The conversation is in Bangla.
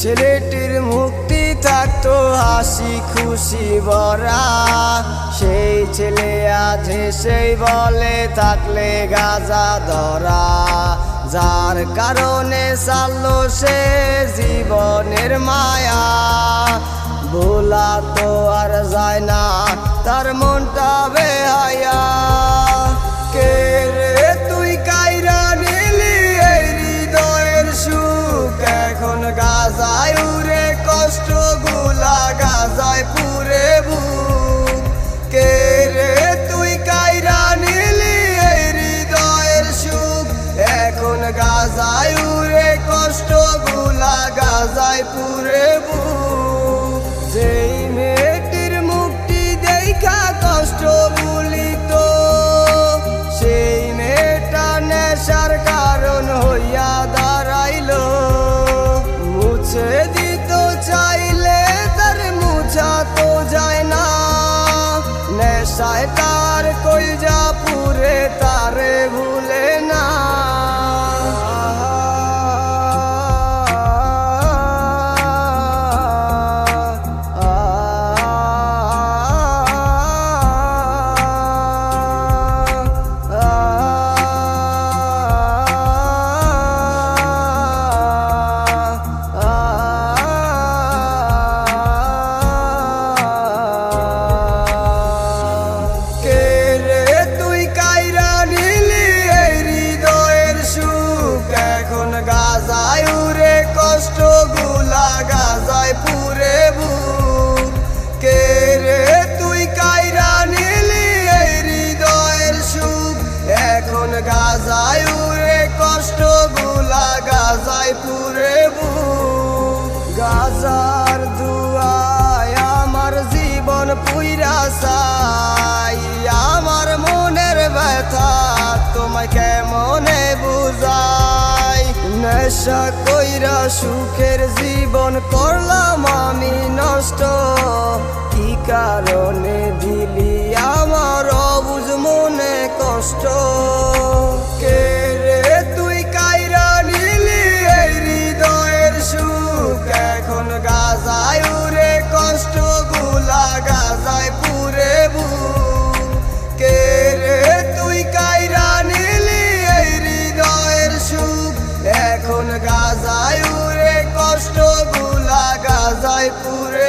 ছেলেটির মুক্তি থাকতো হাসি খুশি ভরা, সেই ছেলে আজ সেই বলে থাকলে গাঁজা ধরা। যার কারণে চাললো সে জীবনের মায়া, ভোলা তো আর যায় না তার মনটা বেহায়া। কে রে তুই কাইরা নিলি এই হৃদয়ের সুখ, এখন গাজায় উড়ে কষ্ট গুলা গাজায় পুরে বুক। কে রে তুই কাইরা নিলি এই হৃদয়ের সুখ, এখন গাজায় উড়ে কষ্ট গুলা গাজায় পুরে বুক। যেই মেয়েটির মুক্তি দেখা কষ্ট ভুলিত, সেই মেয়েটা নেশার কারণ হইয়া দাঁড়াইল। মুছে দিত চাইলে তার মুছা তো যায় না, নেশায় তার কলজা পুরে তারে ভুলে না। গাজায় উড়ে কষ্ট গুলা গাজায় পুরে বুক। কে রে তুই কাইরা নিলি এই হৃদয়ের সুখ, এখন গাজায় উড়ে কষ্ট গুলা গাজায় পুরে বুক। গাজার দুয়ায় আমার জীবন পুইরা চাই, আমার মনের ব্যথা তোমায় কেমনে বুঝাই। নেশা কইরা সুখের জীবন করলাম আমি নষ্ট, কি কারণে দিলি আমার অবুঝ মনে কষ্ট। কে রে তুই কাইরা নিলি এই হৃদয়ের সুখ, এখন গাজায় উড়ে কষ্ট গুলা গাজায় পুরে বুক। কে রে তুই কাইরা নিলি এই হৃদয়ের সুখ, এখন গাজায় উড়ে কষ্ট গুলা গাজায় পুরে